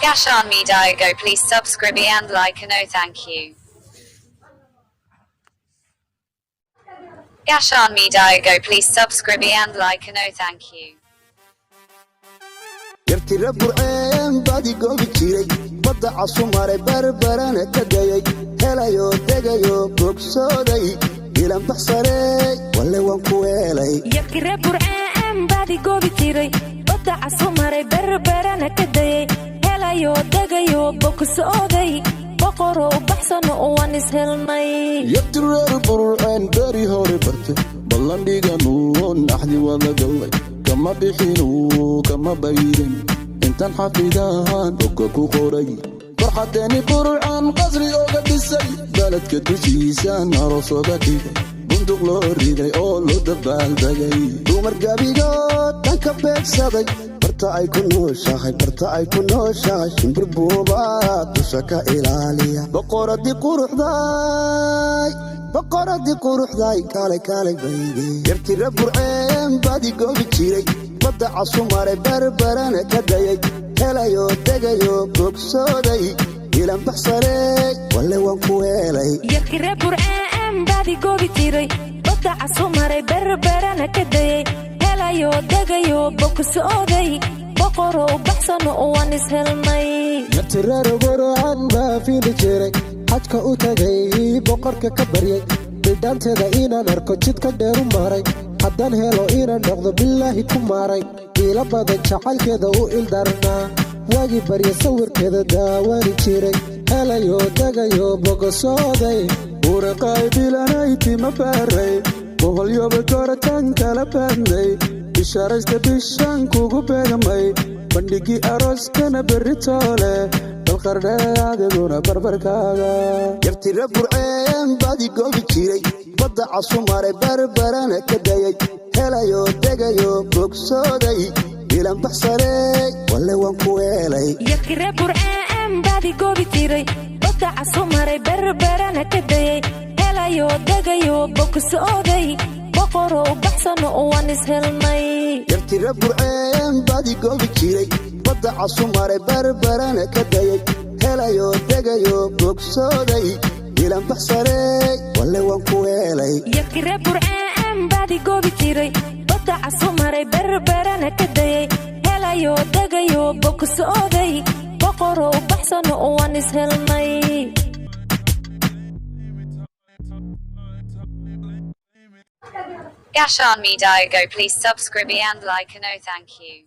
Gashan me Diago, please subscribe and like and oh thank you. Gashan me Diago, please subscribe and like and oh thank you. yartira burceen badi goobi jiray badda casumare barbarana ka dayay helayo degayo bogsooday ilan baxsaray walle waan ku weelay yartira burceen badi goobi jiray badda casumare barbarana ka dayay helayo degayo bogsooday boqoro baxsano waan ishelnay yartira burceen bari hore barte ballandhiganu naxdi wada galay kama bixinu kama bayrin intan xafidahan dhulka ku qoray farxadeeni burcan qasri oga dhisay baladka dushiisaan aroosoga dhigay bunduq loo riday oo loo dabaaldegay dumar gabigood dhanka beegsaday barta ay ku nooshahay shimbir buubaad dusha ka ilaaliya boqoradii quruxday kaalay bayge yartira burceen badi goobi jiray badda casumare barbarana ka dayay helayo degayo bogsooday ilan baxsaray walle waan ku weelay yartira burceen badi goobi jiray badda casumare barbarana ka dayay helayo degayo bogsooday boqoro baxsano waan ishelnay yartira burceen baa fiili jiray xajka u tagay boqorka ka baryay bidhaanteeda inaan arko jidka dheeru maray haddaan helo inaan noqdo bilaahi ku maaray iila badan jacaylkeeda u ildarnaa waagii barya sawirkeeda daawani jiray helayo degayo bogosooday uraqay bilanayti ma baaray boqolyoba gorataan kala baadnay bishaaraysta bishaan kugu beegamay bandhigii arooskana berri toole dalqardhe adiguna barbarkaaga yartira burceen badi goobi jiray badda casumare barbarana ka dayay helayo degayo bogsooday ilan baxsaray walle waan ku weelay yartira burceen badi goobi jiray badda casumare barbarana ka dayay helayo degayo bogsooday boqoro baxsano waan ishelnay yartira burceen badi goobi jiray badda casumare barbarana ka dayay helayo degayo bogsooday ilan baxsaray walle waan ku weelay yartira burceen badi goobi jiray badda casumare barbarana ka dayay helayo degayo bogsooday boqoro baxsano waan ishelnay Gashan me Diago, please subscribe and like and oh thank you.